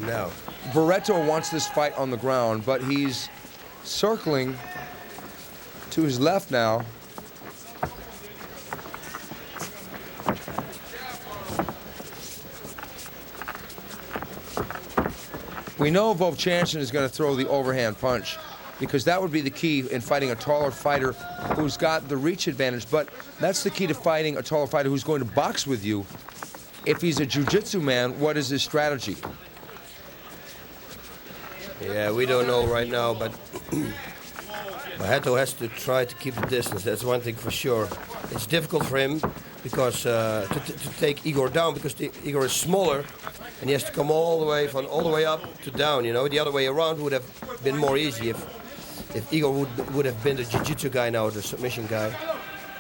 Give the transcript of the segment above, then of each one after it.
now. Barreto wants this fight on the ground, but he's circling to his left now. We know Vovchanchyn is going to throw the overhand punch because that would be the key in fighting a taller fighter who's got the reach advantage, but that's the key to fighting a taller fighter who's going to box with you. If he's a jiu-jitsu man, what is his strategy? Yeah, we don't know right now, but Barreto has to try to keep the distance. That's one thing for sure. It's difficult for him because to take Igor down because Igor is smaller and he has to come all the way up to down. You know, the other way around would have been more easy if Igor would have been the jiu-jitsu guy now, the submission guy.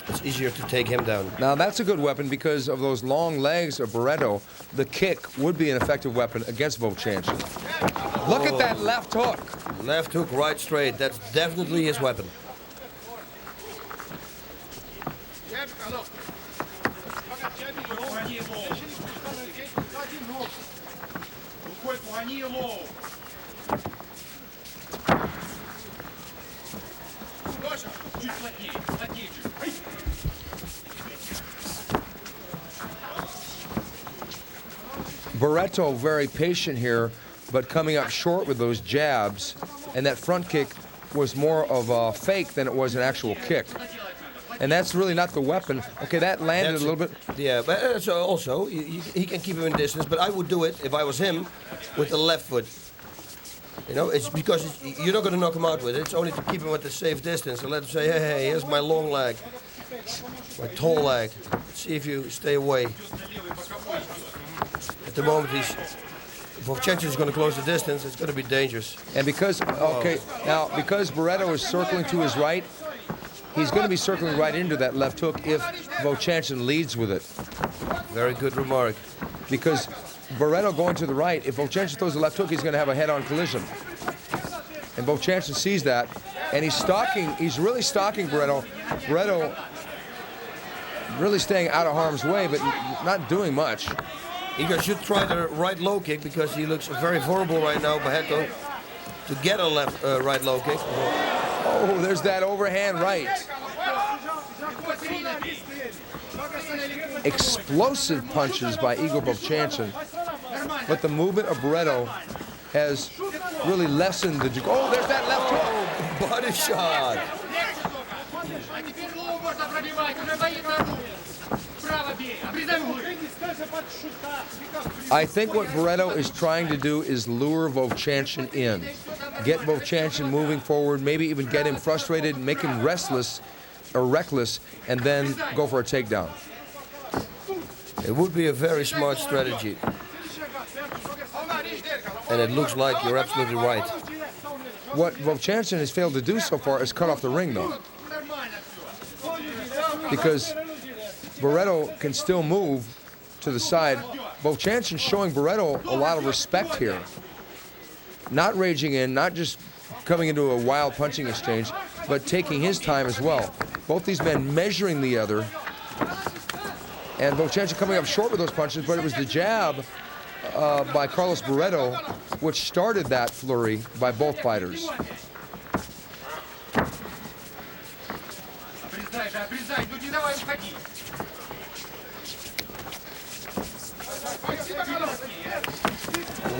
It's easier to take him down. Now that's a good weapon because of those long legs of Barreto. The kick would be an effective weapon against Vovchanchyn. Look at that left hook. Left hook, right straight. That's definitely his weapon. Barreto very patient here, but coming up short with those jabs, and that front kick was more of a fake than it was an actual kick. And that's really not the weapon. Okay, that landed a little bit. Yeah, but so also, he can keep him in distance, but I would do it, if I was him, with the left foot. You know, it's because you're not going to knock him out with it. It's only to keep him at the safe distance and let him say, hey, here's my long leg, my tall leg. See if you stay away. At the moment, Vovchanchyn is going to close the distance. It's going to be dangerous. And because, okay, now because Barreto is circling to his right, he's going to be circling right into that left hook if Vovchanchyn leads with it. Very good remark. Because Barreto going to the right, if Vovchanchyn throws the left hook, he's going to have a head-on collision. And Vovchanchyn sees that, and he's really stalking Barreto. Barreto really staying out of harm's way, but not doing much. Igor should try the right low kick because he looks very vulnerable right now, Barreto, to get a right low kick. Oh, there's that overhand right. Explosive punches by Igor Vovchanchyn, but the movement of Barreto has really lessened the... Oh, there's that left hook. Body shot. I think what Barreto is trying to do is lure Vovchanchyn in. Get Vovchanchyn moving forward, maybe even get him frustrated, make him restless or reckless, and then go for a takedown. It would be a very smart strategy. And it looks like you're absolutely right. What Vovchanchyn has failed to do so far is cut off the ring, though. Because Barreto can still move to the side. Vovchanchyn showing Barreto a lot of respect here. Not raging in, not just coming into a wild punching exchange, but taking his time as well. Both these men measuring the other. And Vovchanchyn coming up short with those punches, but it was the jab by Carlos Barreto which started that flurry by both fighters.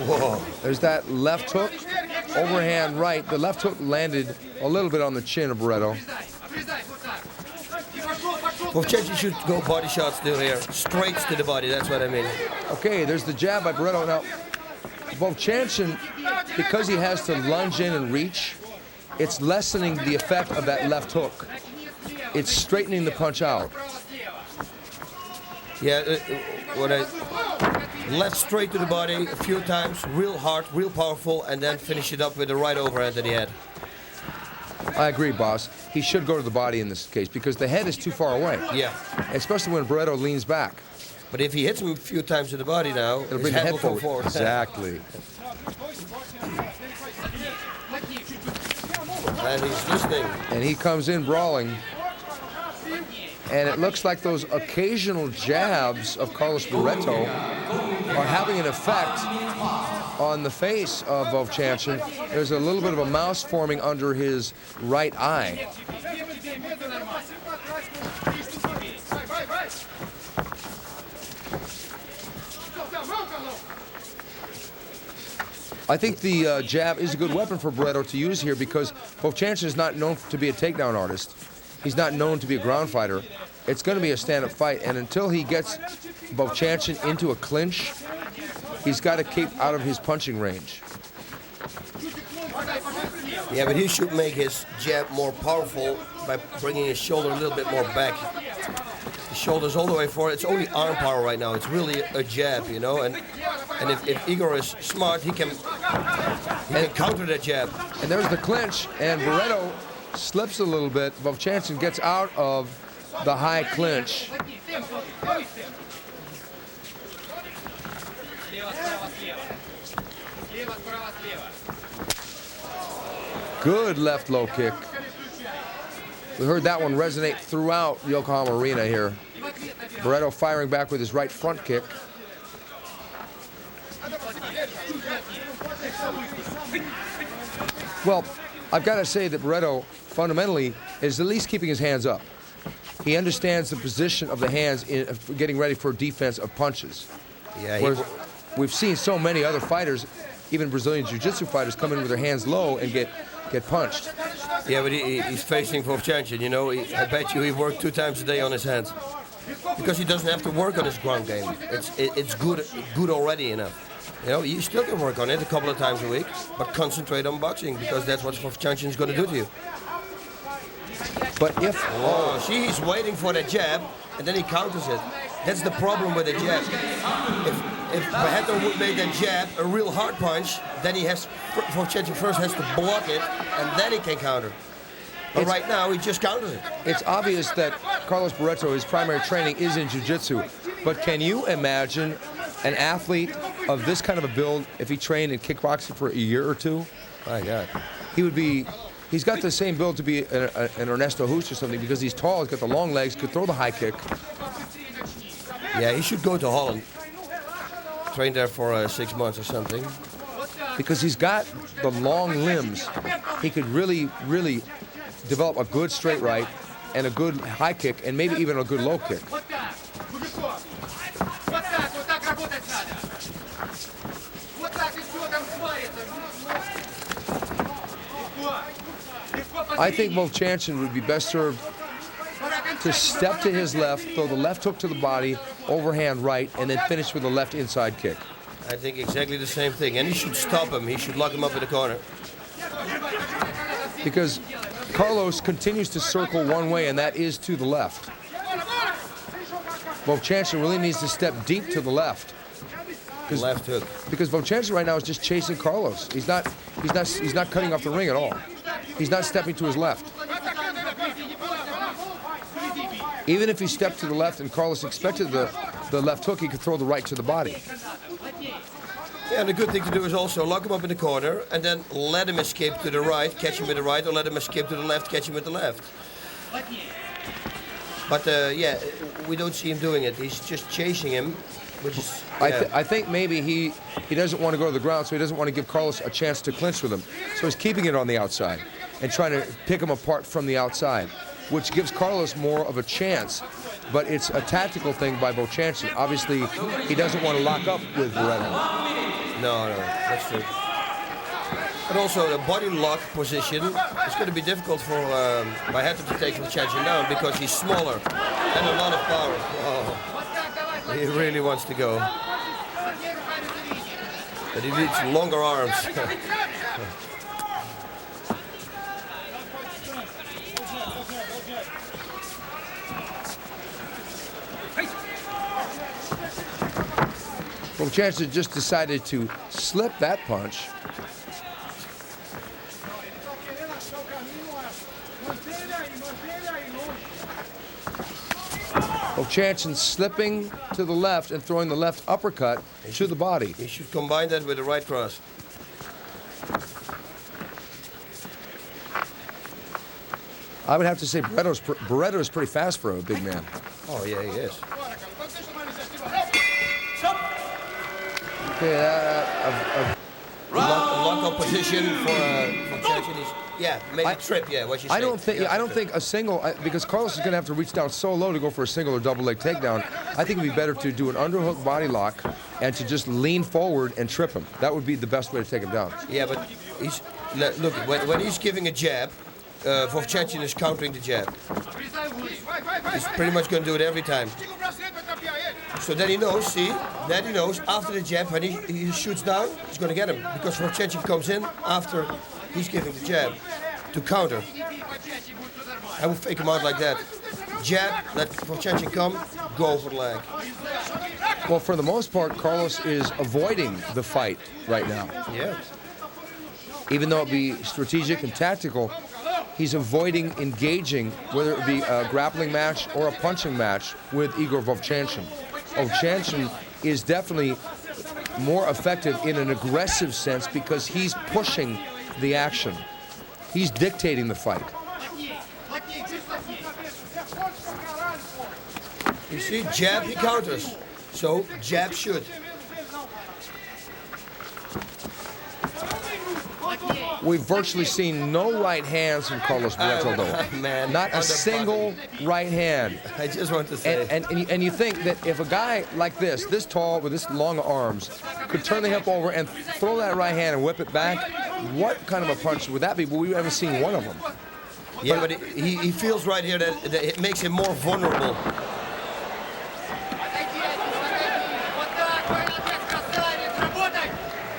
Whoa. There's that left hook, overhand right. The left hook landed a little bit on the chin of Barreto. Vovchanchyn should go body shot still here. Straight to the body, that's what I mean. Okay, there's the jab by Barreto. Now, Vovchanchyn, because he has to lunge in and reach, it's lessening the effect of that left hook. It's straightening the punch out. Yeah, left straight to the body a few times, real hard, real powerful, and then finish it up with the right overhand that he had. I agree, boss. He should go to the body in this case because the head is too far away. Yeah. Especially when Barreto leans back. But if he hits him a few times to the body now, it'll his bring the head head will come forward. Exactly. And he's listening. And he comes in brawling. And it looks like those occasional jabs of Carlos Barreto are having an effect on the face of Vovchanchin. There's a little bit of a mouse forming under his right eye. I think the jab is a good weapon for Barreto to use here because Vovchanchin is not known to be a takedown artist. He's not known to be a ground fighter. It's going to be a stand-up fight, and until he gets Vovchanchin into a clinch, he's got to keep out of his punching range. Yeah, but he should make his jab more powerful by bringing his shoulder a little bit more back. The shoulder's all the way forward. It's only arm power right now. It's really a jab, you know. And if Igor is smart, he can counter that jab. And there's the clinch, and Barreto slips a little bit. Vovchanchin gets out of the high clinch. Good left low kick. We heard that one resonate throughout Yokohama Arena here. Barreto firing back with his right front kick. Well, I've got to say that Barreto fundamentally is at least keeping his hands up. He understands the position of the hands in getting ready for defense of punches. Yeah, we've seen so many other fighters, even Brazilian jiu-jitsu fighters, come in with their hands low and get punched. Yeah, but he's facing Vovchanchin, you know. I bet you he worked 2 times a day on his hands. Because he doesn't have to work on his ground game. It's good already enough. You know, you still can work on it a couple of times a week, but concentrate on boxing because that's what Vovchanchin is going to do to you. But if... Oh, see, he's waiting for that jab, and then he counters it. That's the problem with the jab. If Barreto would make that jab a real hard punch, then Vovchanchin first has to block it, and then he can counter. But right now, he just counters it. It's obvious that Carlos Barreto, his primary training is in jiu-jitsu. But can you imagine an athlete of this kind of a build if he trained in kickboxing for a year or two? My God. He's got the same build to be an Ernesto Hoost or something because he's tall, he's got the long legs, could throw the high kick. Yeah, he should go to Holland. Train there for 6 months or something. Because he's got the long limbs. He could really, really develop a good straight right and a good high kick and maybe even a good low kick. I think Vovchanchin would be best served to step to his left, throw the left hook to the body, overhand right, and then finish with a left inside kick. I think exactly the same thing. And he should stop him. He should lock him up in the corner. Because Carlos continues to circle one way, and that is to the left. Vovchanchin really needs to step deep to the left. Left hook. Because Vovchanchin right now is just chasing Carlos. He's not cutting off the ring at all. He's not stepping to his left. Even if he stepped to the left and Carlos expected the left hook, he could throw the right to the body. Yeah, and the good thing to do is also lock him up in the corner and then let him escape to the right, catch him with the right, or let him escape to the left, catch him with the left. But yeah, we don't see him doing it. He's just chasing him, which is... Yeah. I think maybe he doesn't want to go to the ground, so he doesn't want to give Carlos a chance to clinch with him. So he's keeping it on the outside and trying to pick him apart from the outside, which gives Carlos more of a chance. But it's a tactical thing by Vovchanchin. Obviously, he doesn't want to lock up with Barreto. No, that's true. But also the body lock position is going to be difficult for Barreto to take Vovchanchin down because he's smaller and a lot of power. Oh, he really wants to go. But he needs longer arms. Vovchanchin just decided to slip that punch. Vovchanchin slipping to the left and throwing the left uppercut to the body. He should combine that with the right cross. I would have to say Barreto is pretty fast for a big man. Oh, yeah, he is. Okay, lock-up position for Vovchanchyn. Yeah, maybe trip. Yeah, what you say. I don't think a single, because Carlos is going to have to reach down so low to go for a single or double leg takedown. I think it'd be better to do an underhook body lock and to just lean forward and trip him. That would be the best way to take him down. Yeah, but look, when he's giving a jab, Vovchanchyn is countering the jab. He's pretty much going to do it every time. So then he knows, after the jab, when he shoots down, he's going to get him. Because Vovchanchyn comes in after he's giving the jab to counter. I will fake him out like that. Jab, let Vovchanchyn come, go for the leg. Well, for the most part, Carlos is avoiding the fight right now. Yeah. Even though it be strategic and tactical, he's avoiding engaging, whether it be a grappling match or a punching match with Igor Vovchanchyn. Vovchanchyn is definitely more effective in an aggressive sense because he's pushing the action. He's dictating the fight. You see, jab, he counters. So, jab shoot. We've virtually seen no right hands from Carlos Barreto, though. Man, not a single right hand. I just want to say. And you think that if a guy like this tall, with this long arms, could turn the hip over and throw that right hand and whip it back, what kind of a punch would that be? But we haven't seen one of them. Yeah, but he feels right here that it makes him more vulnerable.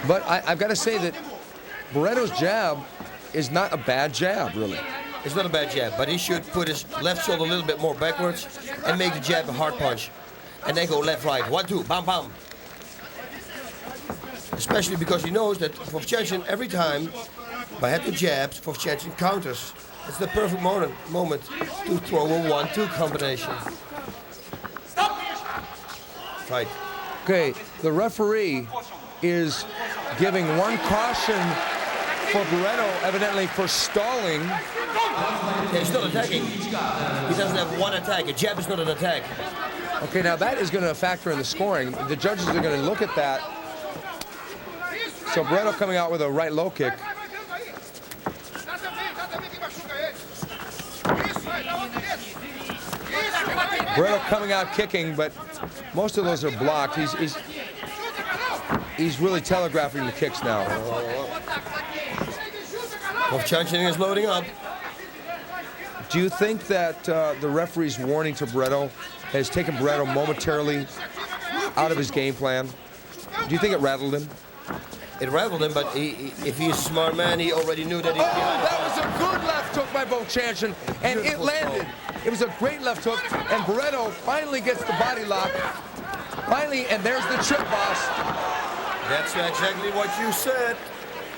But I've got to say that Barreto's jab is not a bad jab, really. It's not a bad jab, but he should put his left shoulder a little bit more backwards and make the jab a hard punch. And then go left, right. 1, 2, bam, bam. Especially because he knows that Vovchanchyn, every time Barreto jabs, Vovchanchyn counters. It's the perfect moment to throw a 1-2 combination. Fight. Okay, the referee is giving one caution for Barreto, evidently for stalling. Yeah, he's not attacking. He doesn't have one attack. A jab is not an attack. Okay, now that is going to factor in the scoring. The judges are going to look at that. So Barreto coming out with a right low kick. Barreto coming out kicking, but most of those are blocked. He's really telegraphing the kicks now. Vovchanchyn is loading up. Do you think that the referee's warning to Barreto has taken Barreto momentarily out of his game plan? Do you think it rattled him? It rattled him, but if he's a smart man, he already knew that he... Oh, that was a good left hook by Vovchanchyn, and it landed. It was a great left hook, and Barreto finally gets the body lock. Finally, and there's the trip, boss. That's exactly what you said.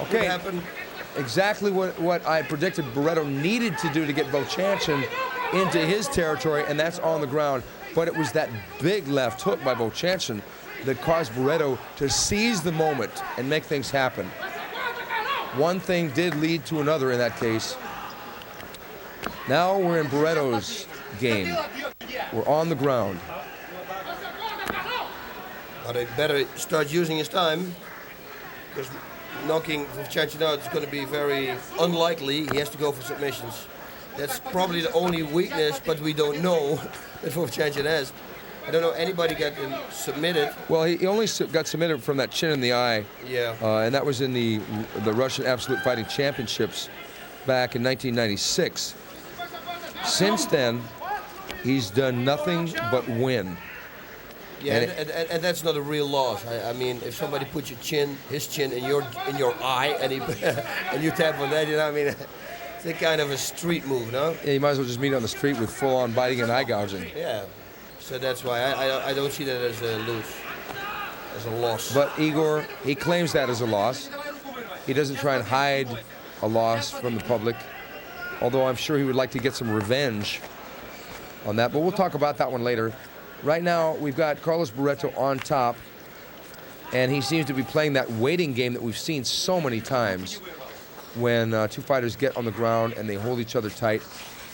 Okay. What happened? Exactly what I predicted Barreto needed to do to get Vovchanchyn into his territory, and that's on the ground. But it was that big left hook by Vovchanchyn that caused Barreto to seize the moment and make things happen. One thing did lead to another in that case. Now we're in Barreto's game. We're on the ground. But they better start using his time, because knocking Vovchanchyn out is going to be very unlikely. He has to go for submissions. That's probably the only weakness, but we don't know that Vovchanchyn has. I don't know anybody got him submitted. Well, he only got submitted from that chin in the eye. Yeah. And that was in the Russian Absolute Fighting Championships back in 1996. Since then, he's done nothing but win. Yeah, and that's not a real loss. I mean, if somebody puts his chin in your eye, and and you tap on that, you know what I mean? It's a kind of a street move, no? Yeah, you might as well just meet on the street with full-on biting and eye gouging. Yeah. So that's why I don't see that as a lose, as a loss. But Igor, he claims that as a loss. He doesn't try and hide a loss from the public, although I'm sure he would like to get some revenge on that. But we'll talk about that one later. Right now, we've got Carlos Barreto on top, and he seems to be playing that waiting game that we've seen so many times when two fighters get on the ground and they hold each other tight.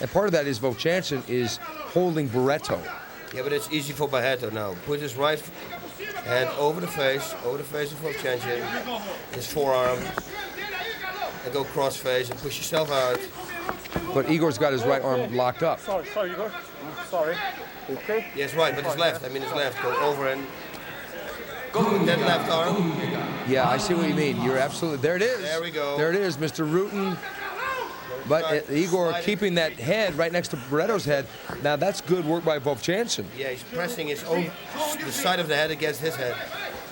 And part of that is Vovchanchyn is holding Barreto. Yeah, but it's easy for Barreto now. Put his right Hand over the face of Vovchanchyn. His forearm. And go cross face and push yourself out. But Igor's got his right arm locked up. Sorry, Igor. Sorry. Okay. Yes, right, but his left. I mean his left. Go over and go with that left arm. Yeah, I see what you mean. You're absolutely, there it is. There we go. There it is, Mr. Rutan. But Igor keeping that head right next to Barreto's head. Now that's good work by Vovchanchyn. Yeah, he's pressing his own, the side of the head against his head.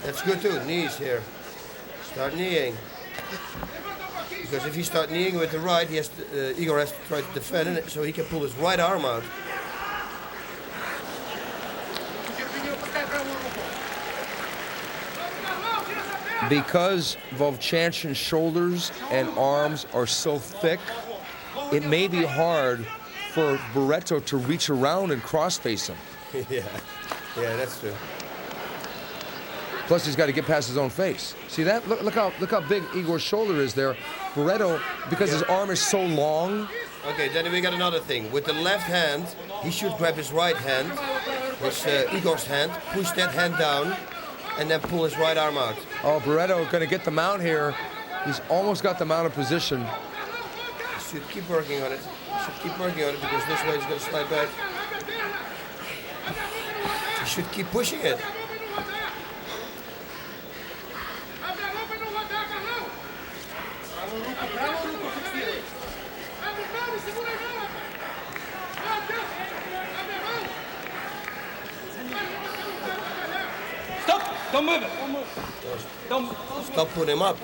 That's good too. Knees here. Start kneeing. Because if you start kneeing with the right, he has to, Igor has to try to defend it so he can pull his right arm out. Because Vovchanchyn's shoulders and arms are so thick, it may be hard for Barreto to reach around and cross-face him. Yeah, that's true. Plus, he's got to get past his own face. See that? Look how big Igor's shoulder is there. Barreto, because his arm is so long. Okay, then we got another thing. With the left hand, he should grab his right hand, his Igor's hand, push that hand down, and then pull his right arm out. Oh, Barreto going to get the mount here. He's almost got the mount of position. He should keep working on it. He should keep working on it because this way he's going to slide back. He should keep pushing it. Stop! Don't move it! Don't move. Stop putting him up.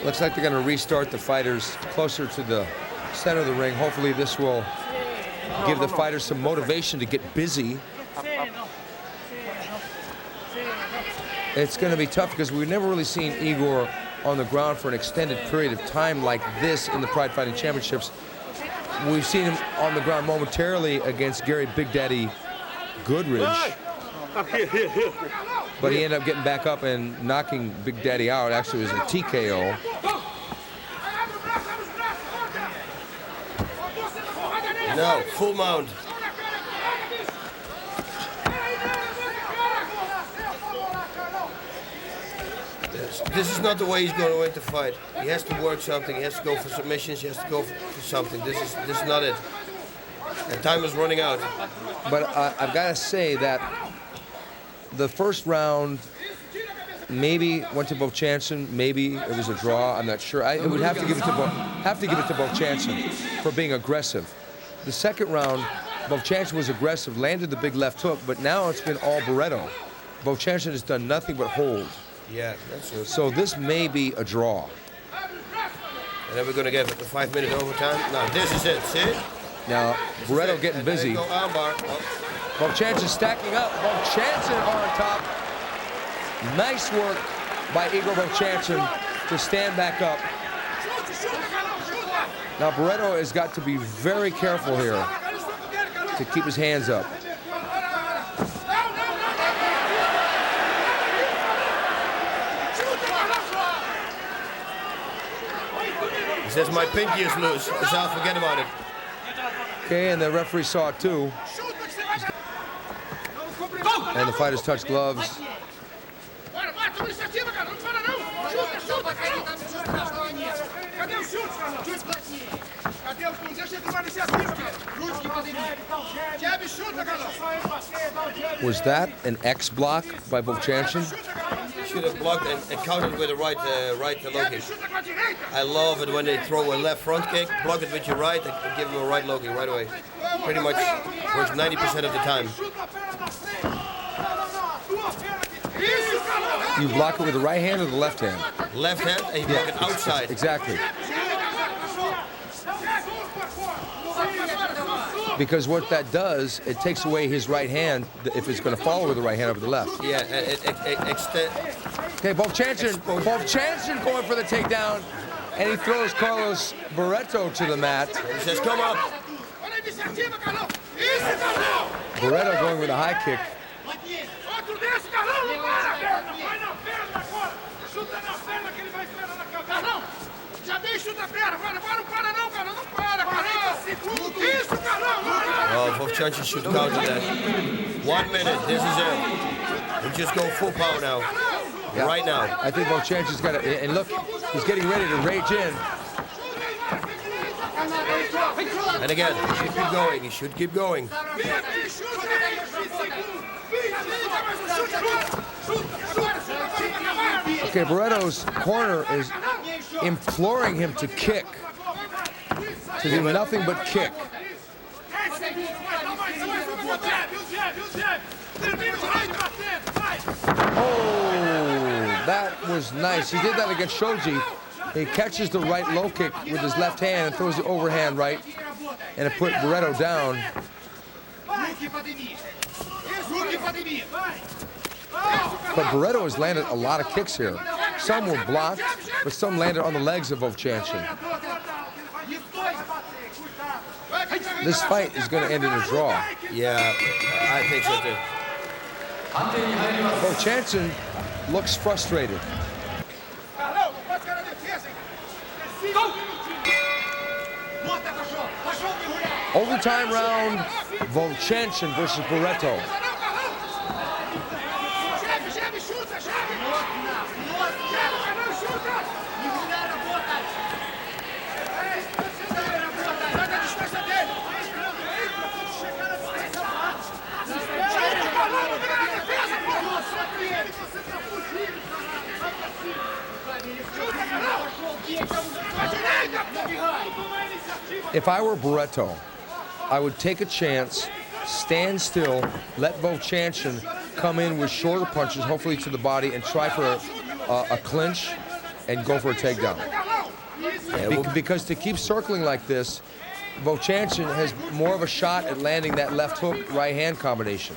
Looks like they're going to restart the fighters closer to the center of the ring. Hopefully this will give the fighters some motivation to get busy. It's going to be tough because we've never really seen Igor on the ground for an extended period of time like this in the Pride Fighting Championships. We've seen him on the ground momentarily against Gary Big Daddy Goodridge. But he ended up getting back up and knocking Big Daddy out. Actually, it was a TKO. No, full mount. This is not the way he's going to win the fight. He has to work something. He has to go for submissions. He has to go for something. This is not it. And time is running out. But I've got to say that the first round maybe went to Vovchanchyn. Maybe it was a draw. I'm not sure. I would have to give it to Vovchanchyn for being aggressive. The second round, Vovchanchyn was aggressive, landed the big left hook, but now it's been all Barreto. Vovchanchyn has done nothing but hold. Yeah, that's it. So this may be a draw. And then we're going to get the 5-minute overtime. Now this is it, see? Now, Barreto getting busy. Go armbar. Oh. Vovchanchyn stacking up. Vovchanchyn on top. Nice work by Igor Vovchanchyn to stand back up. Now, Barreto has got to be very careful here to keep his hands up. He says my pinky is loose, so I'll forget about it. Okay, and the referee saw it too. And the fighters touch gloves. Was that an X block by Vovchanchyn? Should have blocked and countered with a right low kick. I love it when they throw a left front kick, block it with your right, and give them a right low kick right away. Pretty much works 90% of the time. You block it with the right hand or the left hand? Left hand, and you block it outside. Exactly. Because what that does, it takes away his right hand if it's going to follow with the right hand over the left. Yeah, and it extends. Okay, Vovchanchyn going for the takedown, and he throws Carlos Barreto to the mat. He says, come up. Barreto going with a high kick. Oh, Vovchanchyn should counter that. 1 minute, this is it. He just go full power now. Yeah. Right now. I think Vovchanchen's got to, and look, he's getting ready to rage in. And again, he should keep going. He should keep going. Okay, Barreto's corner is imploring him to kick. To do nothing but kick. Oh, that was nice. He did that against Shoji. He catches the right low kick with his left hand and throws the overhand right, and it put Barreto down. But Barreto has landed a lot of kicks here. Some were blocked, but some landed on the legs of Vovchanchin. This fight is going to end in a draw. Yeah, I think so too. Vovchanchin looks frustrated. Overtime round, Vovchanchin versus Barreto. If I were Barreto, I would take a chance, stand still, let Vovchanchin come in with shorter punches, hopefully to the body, and try for a clinch and go for a takedown. Because to keep circling like this, Vovchanchin has more of a shot at landing that left hook, right hand combination.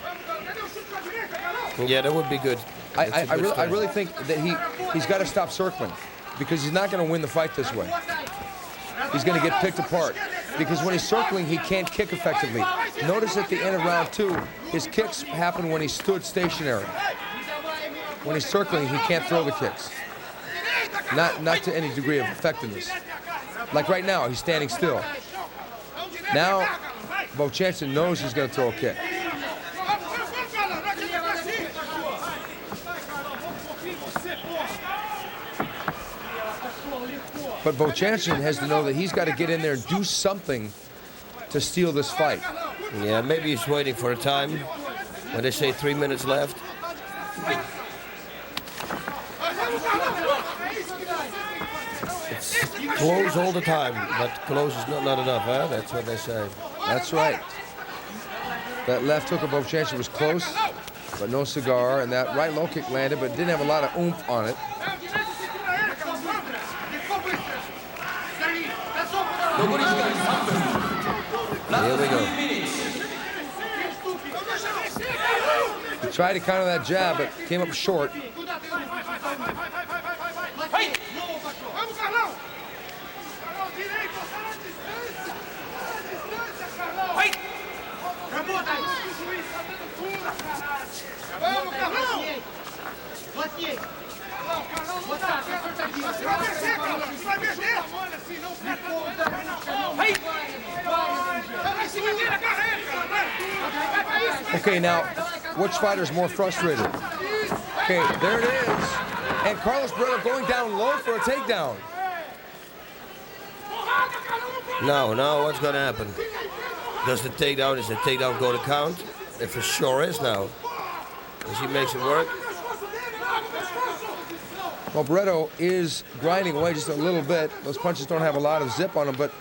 Yeah, that would be good. I really think that he's got to stop circling because he's not going to win the fight this way. He's going to get picked apart because when he's circling, he can't kick effectively. Notice at the end of round 2, his kicks happen when he stood stationary. When he's circling, he can't throw the kicks. Not to any degree of effectiveness. Like right now, he's standing still. Now, Vovchanchin knows he's going to throw a kick. But Vovchanchin has to know that he's got to get in there and do something to steal this fight. Yeah, maybe he's waiting for a time when they say 3 minutes left. It's close all the time, but close is not enough, huh? That's what they say. That's right. That left hook of Vovchanchin was close, but no cigar, and that right low kick landed, but didn't have a lot of oomph on it. Here we go. He tried to counter that jab, but came up short. Okay, now, which fighter is more frustrated? Okay, there it is. And Carlos Barreto going down low for a takedown. Now, what's going to happen? Does the takedown go to count? It for sure is now. As he makes it work. Well, Barreto is grinding away just a little bit. Those punches don't have a lot of zip on them, but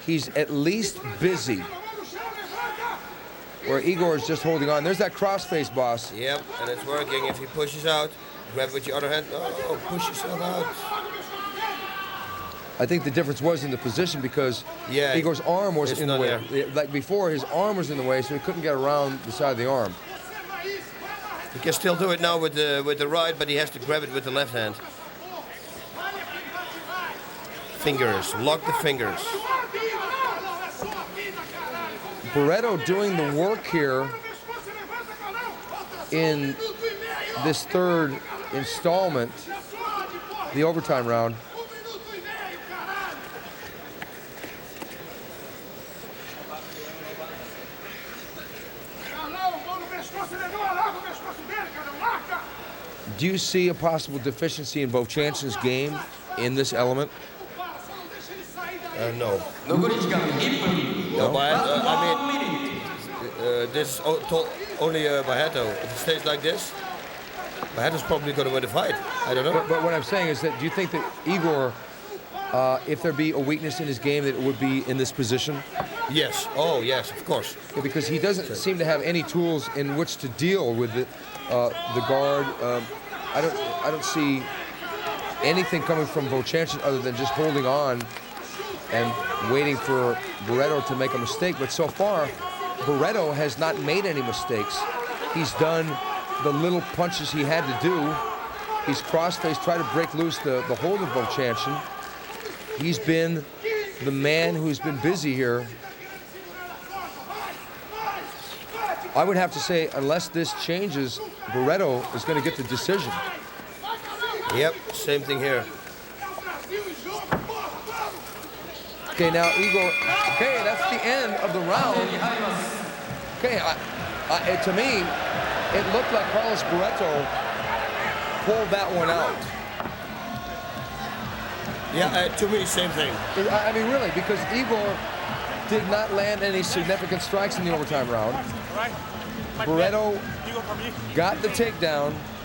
he's at least busy. Where Igor is just holding on. There's that crossface, boss. Yep, and it's working. If he pushes out, grab with your other hand. Oh, push yourself out. I think the difference was in the position because yeah, Igor's arm was in the way. There. Like before, his arm was in the way, so he couldn't get around the side of the arm. He can still do it now with the right, but he has to grab it with the left hand. Fingers, lock the fingers. Barreto doing the work here in this third installment, the overtime round. Do you see a possible deficiency in Vovchanchin's game in this element? No. No? No, but I mean, this is only Barreto. If it stays like this, Barreto's probably going to win the fight. I don't know. But what I'm saying is that do you think that Igor, if there be a weakness in his game, that it would be in this position? Yes. Oh, yes, of course. Yeah, because he doesn't seem to have any tools in which to deal with the guard. I don't see anything coming from Vovchanchin other than just holding on and waiting for Barreto to make a mistake. But so far, Barreto has not made any mistakes. He's done the little punches he had to do. He's cross-faced, tried to break loose the hold of Vovchanchin. He's been the man who's been busy here. I would have to say, unless this changes, Barreto is going to get the decision. Yep, same thing here. Okay, now Igor. Okay, that's the end of the round. Okay, to me, it looked like Carlos Barreto pulled that one out. Yeah, to me, same thing. I mean, really, because Igor did not land any significant strikes in the overtime round. Barreto got the takedown.